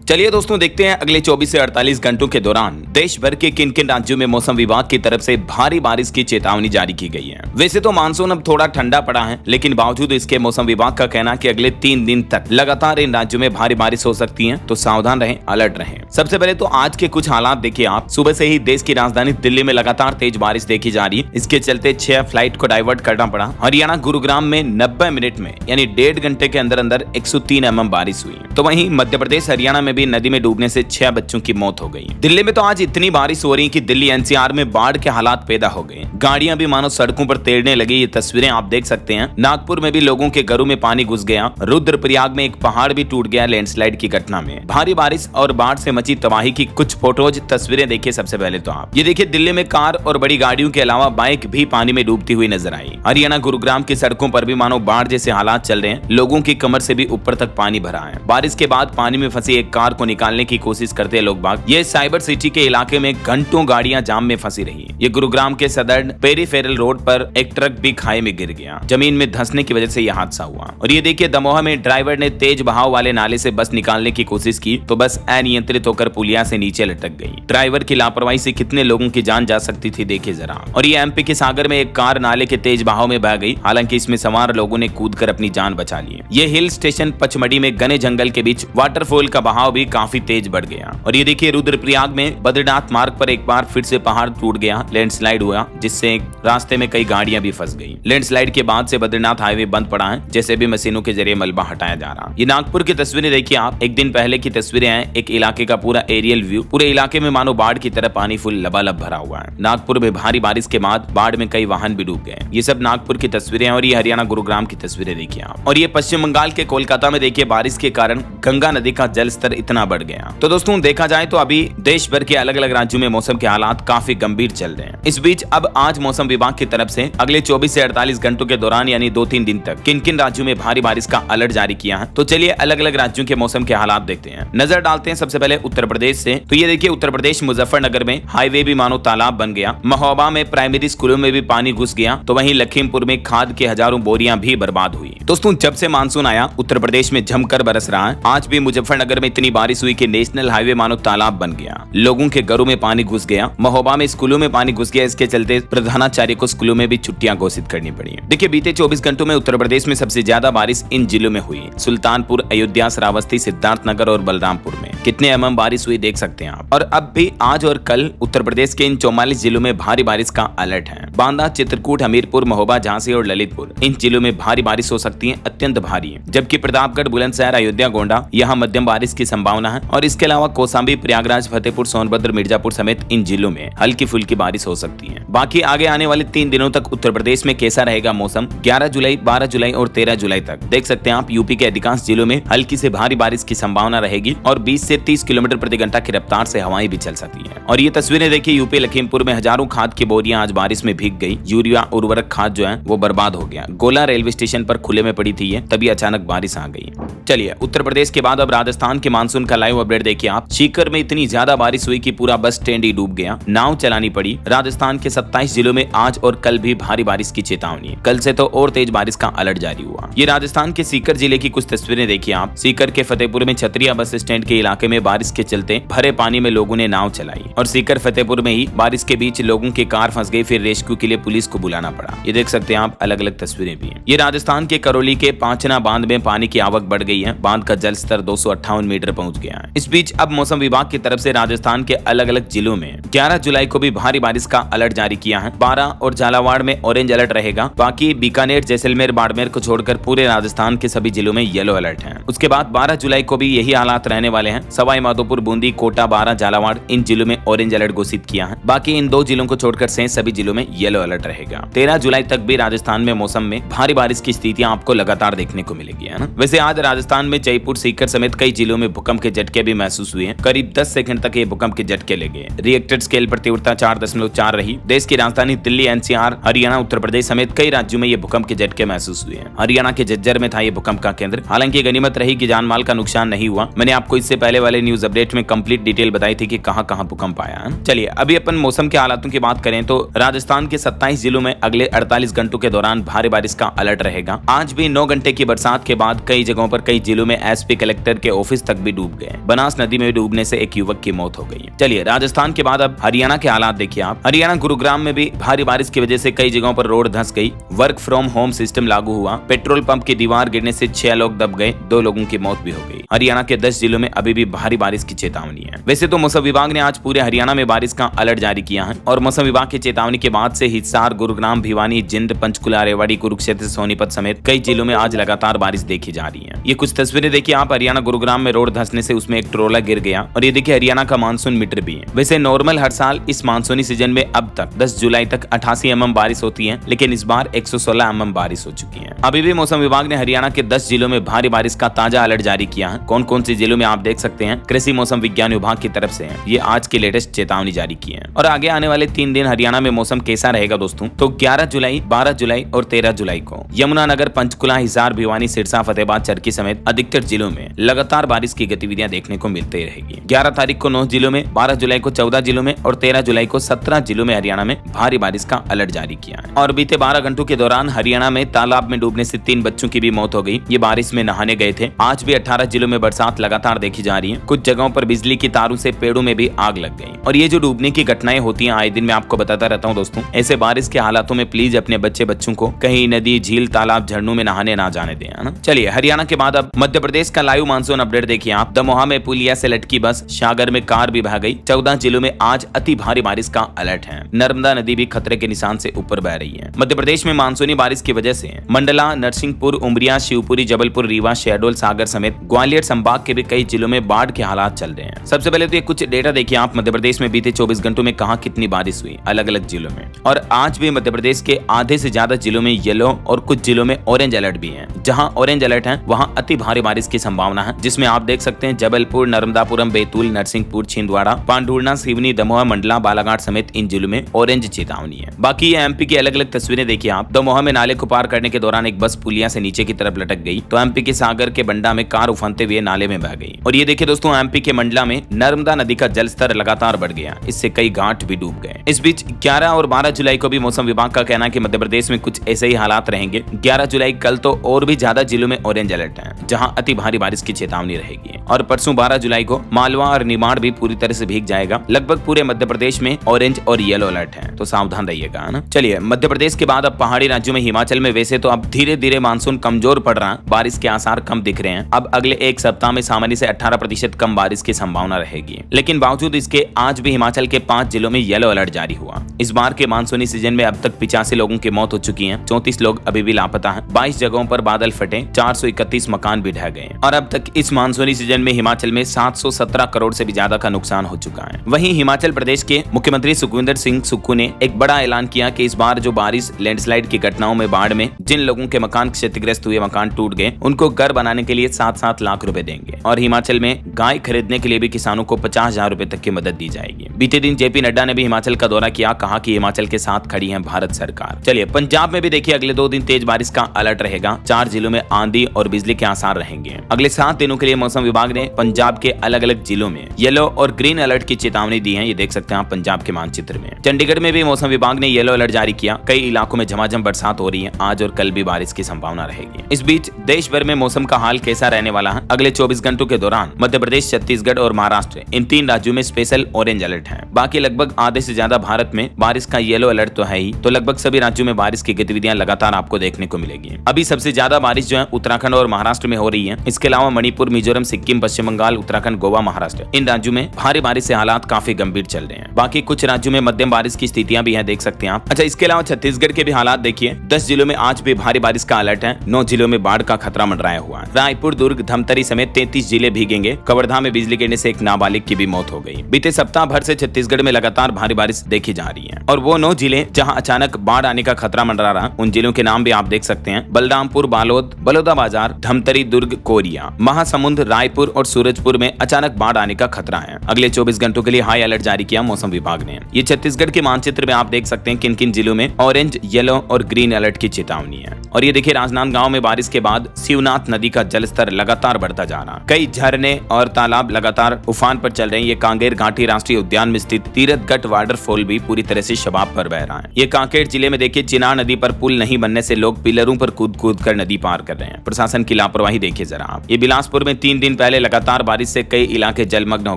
चलिए दोस्तों, देखते हैं अगले 24 से 48 घंटों के दौरान देश भर के किन किन राज्यों में मौसम विभाग की तरफ से भारी बारिश की चेतावनी जारी की गई है। वैसे तो मानसून अब थोड़ा ठंडा पड़ा है, लेकिन बावजूद इसके मौसम विभाग का कहना है कि अगले 3 दिन तक लगातार इन राज्यों में भारी बारिश हो सकती है, तो सावधान रहें, अलर्ट रहें। सबसे पहले तो आज के कुछ हालात देखिए आप। सुबह से ही देश की राजधानी दिल्ली में लगातार तेज बारिश देखी जा रही है। इसके चलते 6 फ्लाइट को डाइवर्ट करना पड़ा। हरियाणा गुरुग्राम में 90 मिनट में यानी 1.5 घंटे के अंदर 103 mm बारिश हुई। तो वहीं मध्य प्रदेश हरियाणा में भी नदी में डूबने से 6 बच्चों की मौत हो गई। दिल्ली में तो आज इतनी बारिश हो रही कि दिल्ली एनसीआर में बाढ़ के हालात पैदा हो गए। गाड़ियां भी मानो सड़कों पर तैरने लगी। ये तस्वीरें आप देख सकते हैं। नागपुर में भी लोगों के घरों में पानी घुस गया। रुद्रप्रयाग में एक पहाड़ भी टूट गया लैंडस्लाइड की घटना में। भारी बारिश और बाढ़ से मची तबाही की कुछ फोटोज तस्वीरें देखिए। सबसे पहले तो आप ये देखिए, दिल्ली में कार और बड़ी गाड़ियों के अलावा बाइक भी पानी में डूबती हुई नजर आई। हरियाणा गुरुग्राम की सड़कों पर भी मानो बाढ़ जैसे हालात चल रहे हैं। लोगों की कमर से भी ऊपर तक पानी भरा है। बारिश के बाद पानी में फंसी एक कार को निकालने की कोशिश करते लोग बाग। ये साइबर सिटी के इलाके में घंटों गाड़ियां जाम में फंसी रही। ये गुरुग्राम के सदर्न पेरीफेरल रोड पर एक ट्रक भी खाई में गिर गया। जमीन में धंसने की वजह से यह हादसा हुआ। और ये देखिए, दमोह में ड्राइवर ने तेज बहाव वाले नाले से बस निकालने की कोशिश की तो बस अनियंत्रित होकर पुलिया से नीचे लटक गई। ड्राइवर की लापरवाही से कितने लोगों की जान जा सकती थी, देखिए जरा। और ये एमपी के सागर में एक कार नाले के तेज बहाव में बह गई। हालांकि इसमें सवार लोगों ने कूदकर अपनी जान बचा ली। ये हिल स्टेशन पचमढ़ी में घने जंगल के बीच वाटरफॉल का बहाव भी काफी तेज बढ़ गया। और ये देखिए, रुद्रप्रयाग में बद्रीनाथ मार्ग पर एक बार फिर से पहाड़ टूट गया, लैंडस्लाइड हुआ, जिससे रास्ते में कई गाड़ियां भी फंस गई। लैंडस्लाइड के बाद से बद्रीनाथ हाईवे बंद पड़ा है, जैसे भी मशीनों के जरिए मलबा हटाया जा रहा। ये नागपुर की तस्वीरें देखिए आप। एक दिन पहले की तस्वीरें हैं। एक इलाके का पूरा एरियल व्यू। पूरे इलाके में मानो बाढ़ की तरह पानी फुल लबालब भरा हुआ है। नागपुर में भारी बारिश के बाद बाढ़ में कई वाहन भी डूब गए। ये सब नागपुर की तस्वीरें हैं। और ये हरियाणा गुरुग्राम की तस्वीरें देखिए आप। और ये पश्चिम बंगाल के कोलकाता में देखिए, बारिश के कारण गंगा नदी का जल स्तर इतना बढ़ गया। तो दोस्तों, देखा जाए तो अभी देश भर के अलग अलग राज्यों में मौसम के हालात काफी गंभीर चल रहे हैं। इस बीच अब आज मौसम विभाग की तरफ से अगले 24 से 48 घंटों के दौरान यानी 2-3 दिन तक किन किन राज्यों में भारी बारिश का अलर्ट जारी किया है। तो चलिए अलग अलग राज्यों के मौसम के हालात देखते हैं। नजर डालते हैं सबसे पहले उत्तर प्रदेश से। तो ये देखिए, उत्तर प्रदेश मुजफ्फरनगर में हाईवे भी मानो तालाब बन गया। महोबा में प्राइमरी स्कूलों में भी पानी घुस गया। तो वहीं लखीमपुर में खाद के हजारों बोरियां भी बर्बाद हुई। दोस्तों, जब से मानसून आया उत्तर प्रदेश में जमकर बरस रहा है। आज भी मुजफ्फरनगर में इतनी बारिश हुई कि नेशनल हाईवे मानो तालाब बन गया। लोगों के घरों में पानी घुस गया। महोबा में स्कूलों में पानी घुस गया। इसके चलते प्रधानाचार्य को स्कूलों में भी छुट्टियां घोषित करनी पड़ी। देखिए, बीते 24 घंटों में उत्तर प्रदेश में सबसे ज्यादा बारिश इन जिलों में हुई। सुल्तानपुर, अयोध्या, श्रावस्ती, सिद्धार्थनगर और बलरामपुर में कितने mm बारिश हुई देख सकते हैं आप। और अब भी आज और कल उत्तर प्रदेश के इन 44 जिलों में भारी बारिश का अलर्ट है। बांदा, चित्रकूट, हमीरपुर, महोबा, झांसी और ललितपुर इन जिलों में भारी बारिश हो सकती है, अत्यंत भारी है। जबकि प्रतापगढ़, बुलंदशहर, अयोध्या, गोंडा यहाँ मध्यम बारिश की संभावना है। और इसके अलावा कौशाम्बी, प्रयागराज, फतेहपुर, सोनभद्र, मिर्जापुर समेत इन जिलों में हल्की फुल्की बारिश हो सकती है। बाकी आगे आने वाले 3 दिनों तक उत्तर प्रदेश में कैसा रहेगा मौसम, 11 जुलाई, 12 जुलाई और 13 जुलाई तक देख सकते हैं आप। यूपी के अधिकांश जिलों में हल्की से भारी बारिश की संभावना रहेगी और 20 से 30 किलोमीटर प्रति घंटा की रफ्तार से हवाएं भी चल सकती है। और ये तस्वीरें देखिए, यूपी लखीमपुर में हजारों खाद की बोरियां आज बारिश में भीग गई। यूरिया उर्वरक खाद जो है वो बर्बाद हो गया। गोला रेलवे स्टेशन पर खुले में पड़ी थी ये, तभी अचानक बारिश आ गई। चलिए, उत्तर प्रदेश के बाद अब राजस्थान के मानसून का लाइव अपडेट देखिए आप। सीकर में इतनी ज्यादा बारिश हुई कि पूरा बस स्टैंड ही डूब गया। नाव चलानी पड़ी। राजस्थान के 27 जिलों में आज और कल भी भारी बारिश की चेतावनी। कल से तो और तेज बारिश का अलर्ट जारी हुआ। ये राजस्थान के सीकर जिले की कुछ तस्वीरें देखिए आप। सीकर के फतेहपुर में छतरिया बस स्टैंड के इलाके में बारिश के चलते भरे पानी में लोगों ने नाव चलाई। और सीकर फतेहपुर में ही बारिश के बीच लोगों की कार फंस गई। फिर रेस्क्यू के लिए पुलिस को बुलाना पड़ा। ये देख सकते हैं आप। अलग अलग तस्वीरें भी हैं। ये राजस्थान के करौली के पांचना बांध में पानी की आवक बढ़ गई है। बांध का जल स्तर 258 मीटर पहुंच गया है। इस बीच अब मौसम विभाग की तरफ से राजस्थान के अलग अलग जिलों में 11 जुलाई को भी भारी बारिश का अलर्ट जारी किया है। 12 और झालावाड़ में ऑरेंज अलर्ट रहेगा। बाकी बीकानेर, जैसलमेर, बाड़मेर को छोड़कर पूरे राजस्थान के सभी जिलों में येलो अलर्ट है। उसके बाद 12 जुलाई को भी यही हालात रहने वाले हैं। सवाई माधोपुर, बूंदी, कोटा, बारां, झालावाड़ इन जिलों में ऑरेंज अलर्ट घोषित किया है। बाकी इन 2 जिलों को छोड़कर शेष सभी जिलों में येलो अलर्ट रहेगा। 13 जुलाई तक भी राजस्थान में मौसम में भारी बारिश की स्थितियां आपको लगातार देखने को मिलेगी, है ना। वैसे आज राजस्थान में जयपुर, सीकर समेत कई जिलों में भूकंप के झटके भी महसूस हुए हैं। करीब 10 सेकंड तक ये भूकंप के झटके लगे। रिएक्टर स्केल पर तीव्रता 4.4 रही। देश की राजधानी दिल्ली, एनसीआर, हरियाणा, उत्तर प्रदेश समेत कई राज्यों में ये भूकंप के झटके महसूस हुए हैं। हरियाणा के झज्जर में था ये भूकंप का केंद्र। हालांकि गनीमत रही कि जानमाल का नुकसान नहीं हुआ। मैंने आपको इससे पहले पहले वाले न्यूज अपडेट में कंप्लीट डिटेल बताई थी कि कहां कहां भूकंप आया है। चलिए अभी अपन मौसम के हालातों की बात करें तो राजस्थान के 27 जिलों में अगले 48 घंटों के दौरान भारी बारिश का अलर्ट रहेगा। आज भी 9 घंटे की बरसात के बाद कई जगहों पर कई जिलों में एसपी कलेक्टर के ऑफिस तक भी डूब गए। बनास नदी में डूबने से एक युवक की मौत हो गई। चलिए राजस्थान के बाद अब हरियाणा के हालात देखिए आप। हरियाणा गुरुग्राम में भी भारी बारिश की वजह से कई जगहों पर रोड धंस गई। वर्क फ्रॉम होम सिस्टम लागू हुआ। पेट्रोल पंप की दीवार गिरने से 6 लोग दब गए, 2 लोगों की मौत भी हो गई। हरियाणा के 10 जिलों में अभी भी भारी बारिश की चेतावनी है। वैसे तो मौसम विभाग ने आज पूरे हरियाणा में बारिश का अलर्ट जारी किया है और मौसम विभाग की चेतावनी के बाद से हिसार, गुरुग्राम, भिवानी, जिंद, पंचकुला, रेवाड़ी, कुरुक्षेत्र, सोनीपत समेत कई जिलों में आज लगातार बारिश देखी जा रही है। ये कुछ तस्वीरें देखिए आप। हरियाणा गुरुग्राम में रोड धंसने से उसमें एक ट्रोला गिर गया और ये देखिए हरियाणा का मानसून मीटर भी है। वैसे नॉर्मल हर साल इस मानसूनी सीजन में अब तक 10 जुलाई तक 88 mm बारिश होती है, लेकिन इस बार 116 mm बारिश हो चुकी है। अभी भी मौसम विभाग ने हरियाणा के 10 जिलों में भारी बारिश का ताजा अलर्ट जारी किया है। कौन कौन से जिलों में आप देख सकते हैं, कृषि मौसम विज्ञान विभाग की तरफ से है। ये आज की लेटेस्ट चेतावनी जारी की है। और आगे आने वाले 3 दिन हरियाणा में मौसम कैसा रहेगा दोस्तों, तो 11 जुलाई, 12 जुलाई और 13 जुलाई को यमुनानगर, पंचकुला, हिसार, भिवानी, सिरसा, फतेहाबाद, चरखी समेत अधिकतर जिलों में लगातार बारिश की गतिविधियां देखने को मिलती रहेगी। 11 तारीख को 9 जिलों में, 12 जुलाई को 14 जिलों में और 13 जुलाई को 17 जिलों में हरियाणा में भारी बारिश का अलर्ट जारी किया है। और बीते 12 घंटों के दौरान हरियाणा में तालाब में डूबने से 3 बच्चों की भी मौत हो गई। ये बारिश में नहाने गए थे। आज भी 18 जिलों में बरसात लगातार देखी जा रही है। कुछ जगहों पर बिजली की तारों से पेड़ों में भी आग लग गई। और ये जो डूबने की घटनाएं होती हैं आए दिन मैं आपको बताता रहता हूं दोस्तों। ऐसे बारिश के हालातों में प्लीज अपने बच्चों को कहीं नदी, झील, तालाब, झरनों में नहाने ना जाने दें, है ना। चलिए हरियाणा के बाद अब मध्य प्रदेश का लाइव मानसून अपडेट देखिए आप। दमोहा में पुलिया से लटकी बस, सागर में कार भी बह गई। 14 जिलों में आज अति भारी बारिश का अलर्ट है। नर्मदा नदी भी खतरे के निशान से ऊपर बह रही है। मध्य प्रदेश में मानसूनी बारिश की वजह से मंडला, नरसिंहपुर, उमरिया, शिवपुरी, जबलपुर, रीवा, शहडोल, सागर समेत ग्वालियर संभाग के भी कई जिलों में बाढ़ के हालात चल रहे हैं। सबसे पहले तो ये कुछ डेटा देखिए आप। मध्य प्रदेश में बीते 24 घंटों में कहां कितनी बारिश हुई अलग अलग जिलों में। और आज भी मध्य प्रदेश के आधे से ज्यादा जिलों में येलो और कुछ जिलों में ऑरेंज अलर्ट भी है। जहां ऑरेंज अलर्ट है वहां अति भारी बारिश की संभावना है, जिसमें आप देख सकते हैं जबलपुर, नर्मदापुरम, बैतूल, नरसिंहपुर, छिंदवाड़ा, पांडुर्णा, सिवनी, दमोह, मंडला, बालाघाट समेत इन जिलों में ऑरेंज चेतावनी है। बाकी ये एमपी की अलग अलग तस्वीरें देखिए आप। दमोह में नाले को पार करने के दौरान एक बस पुलिया से नीचे की तरफ लटक गई तो एमपी के सागर के बंडा में कार उफानते हुए नाले में बह गई। और ये देखिए दोस्तों एमपी के मंडला में नर्मदा नदी का जलस्तर लगातार बढ़ गया, इससे कई घाट भी डूब गए। इस बीच 11 और 12 जुलाई को भी मौसम विभाग का कहना है कि मध्य प्रदेश में कुछ ऐसे ही हालात रहेंगे। 11 जुलाई कल तो और भी ज्यादा जिलों में ऑरेंज अलर्ट है, जहां अति भारी बारिश की चेतावनी रहेगी। और परसों 12 जुलाई को मालवा और निमाड़ भी पूरी तरह से भीग जाएगा। लगभग पूरे मध्य प्रदेश में ऑरेंज और येलो अलर्ट है, तो सावधान रहिएगा, है ना। चलिए मध्य प्रदेश के बाद अब पहाड़ी राज्यों में हिमाचल में वैसे तो अब धीरे धीरे मानसून कमजोर पड़ रहा है, बारिश के आसार कम दिख रहे हैं। अब अगले एक सप्ताह में सामान्य से 18% कम बारिश की संभावना रहेगी। लेकिन बावजूद इसके आज भी हिमाचल के 5 जिलों में येलो अलर्ट जारी हुआ। इस बार के मानसूनी सीजन में अब तक 85 लोगों की मौत हो चुकी है। 34 लोग अभी भी लापता हैं। 22 जगहों पर बादल फटे, 431 मकान भी ढह गए। और अब तक इस मानसूनी सीजन में हिमाचल में 717 करोड़ से भी ज्यादा का नुकसान हो चुका है। वहीं हिमाचल प्रदेश के मुख्यमंत्री सुखविंदर सिंह सुक्खू ने एक बड़ा ऐलान किया कि इस बार जो बारिश, लैंडस्लाइड की घटनाओं में बाढ़ में जिन लोगों के मकान क्षतिग्रस्त हुए, मकान टूट गए, उनको घर बनाने के लिए 7-7 लाख रुपए देंगे। और हिमाचल में गाय खरीदने के लिए भी किसानों को 50,000 रुपए तक की मदद दी जाएगी। बीते दिन जेपी नड्डा ने भी हिमाचल का दौरा किया, कहा कि हिमाचल के साथ खड़ी है भारत सरकार। चलिए पंजाब में भी देखिए अगले 2 दिन तेज बारिश का अलर्ट रहेगा। 4 जिलों में आंधी और बिजली के आसार रहेंगे। अगले 7 दिनों के लिए मौसम विभाग ने पंजाब के अलग अलग जिलों में येलो और ग्रीन अलर्ट की चेतावनी दी है। ये देख सकते हैं आप पंजाब के मानचित्र में। चंडीगढ़ में भी मौसम विभाग ने येलो अलर्ट जारी किया। कई इलाकों में झमाझम बरसात हो रही है। आज और कल भी बारिश की संभावना रहेगी। इस बीच देश भर में मौसम का हाल कैसा रहने वाला है अगले 24 घंटों के दौरान, मध्य प्रदेश, छत्तीसगढ़ और महाराष्ट्र, इन 3 राज्यों में स्पेशल ऑरेंज अलर्ट है। बाकी लगभग आधे से ज्यादा भारत में बारिश का येलो अलर्ट तो है ही, तो लगभग सभी राज्यों में बारिश की गतिविधियां लगातार आपको देखने को मिलेगी। अभी सबसे ज्यादा बारिश जो है उत्तराखंड और महाराष्ट्र में हो रही है। इसके अलावा मणिपुर, मिजोरम, सिक्किम, पश्चिम बंगाल, उत्तराखंड, गोवा, महाराष्ट्र, इन राज्यों में भारी बारिश से हालात काफी गंभीर चल रहे हैं। बाकी कुछ राज्यों में मध्यम बारिश की स्थितियां भी हैं, देख सकते हैं आप। अच्छा, इसके अलावा छत्तीसगढ़ के भी हालात देखिए। 10 जिलों में आज भी भारी बारिश का अलर्ट है। 9 जिलों में बाढ़ का खतरा मंडराया हुआ है। रायपुर, दुर्ग, धमतरी समेत 33 जिले भीगेंगे। कवर्धा में बिजली गिरने से एक नाबालिग की भी मौत हो गई। बीते सप्ताह भर से छत्तीसगढ़ में लगातार भारी बारिश देखी जा रही है। और वो 9 जिले जहां अचानक बाढ़ आने का खतरा मंडरा रहा, उन जिलों के नाम भी आप देख सकते हैं। बलरामपुर, बालोद, बलौदाबाजार, धमतरी, दुर्ग, कोरिया, महासमुंद, रायपुर और सूरजपुर में अचानक बाढ़ आने का खतरा है। अगले 24 घंटों के लिए हाई अलर्ट जारी किया मौसम विभाग ने। ये छत्तीसगढ़ के मानचित्र में आप देख सकते हैं किन किन जिलों में ऑरेंज, येलो और ग्रीन अलर्ट की चेतावनी है। और ये देखिए राजनांदगांव में बारिश के बाद शिवनाथ नदी का जलस्तर लगातार बढ़ता जा रहा। कई झरने और तालाब लगातार उफान पर चल रहे हैं। ये कांगेर घाटी राष्ट्रीय उद्यान में स्थित तीरथगढ़ वाटरफॉल भी पूरी तरह से शबाब पर बह रहा है। ये कांकेर जिले में देखिए चिनार नदी पर पुल नहीं बनने से लोग पिलरों पर कूद कूद कर नदी पार कर रहे हैं। प्रशासन की लापरवाही देखिए जरा आप। ये बिलासपुर में 3 दिन पहले लगातार बारिश से कई इलाके जलमग्न हो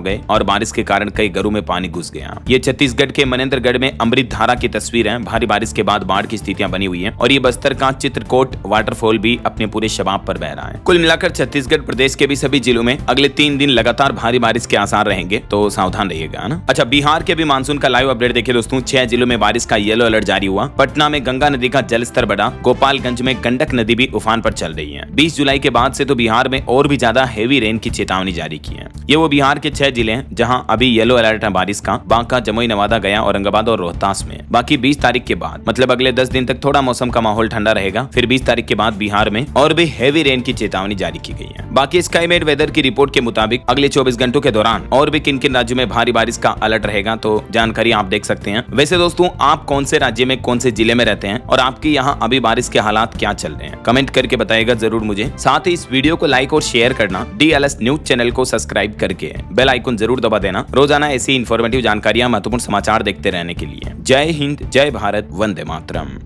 गए और बारिश के कारण कई घरों में पानी घुस गया। ये छत्तीसगढ़ के मनेंद्रगढ़ में अमृत धारा की तस्वीर है। भारी बारिश के बाद बाढ़ की स्थितियां बनी हुई है और ये बस्तर का चित्रकोट वाटरफॉल भी अपने पूरे शबाब पर बह रहा है। कुल मिलाकर छत्तीसगढ़ प्रदेश के भी सभी जिलों में अगले 3 दिन लगातार भारी बारिश के आसार रहेंगे, तो सावधान रहिएगा ना। अच्छा, बिहार के भी मानसून का लाइव अपडेट देखिए दोस्तों। 6 जिलों में बारिश का येलो अलर्ट जारी हुआ। पटना में गंगा नदी का जलस्तर बढ़ा। गोपालगंज में गंडक नदी भी उफान पर चल रही है। 20 जुलाई के बाद से तो बिहार में और भी ज्यादा हेवी रेन की चेतावनी जारी की है। ये वो बिहार के 6 जिले हैं जहां अभी येलो अलर्ट है बारिश का। बांका, जमुई, नवादा, गया, औरंगाबाद और रोहतास में। बाकी 20 तारीख के बाद मतलब अगले 10 दिन तक थोड़ा मौसम का माहौल ठंडा रहेगा। फिर 20 तारीख के बाद बिहार में और भी हेवी रेन की चेतावनी जारी की गई है। बाकी स्काईमेट वेदर की रिपोर्ट के मुताबिक अगले 24 घंटों के दौरान और भी किन-किन राज्यों में भारी बारिश का अलर्ट रहेगा, तो जानकारी आप देख सकते हैं। वैसे दोस्तों, आप कौन से राज्य में कौन से जिले में रहते हैं और आपके यहाँ अभी बारिश के हालात क्या चल रहे हैं, कमेंट करके बताइएगा जरूर मुझे। साथ ही इस वीडियो को लाइक और शेयर करना, DLS न्यूज चैनल को सब्सक्राइब करके बेल आइकन जरूर दबा देना रोजाना ऐसी इंफॉर्मेटिव जानकारियां, महत्वपूर्ण समाचार देखते रहने के लिए। जय हिंद, जय भारत, वंदे मातरम।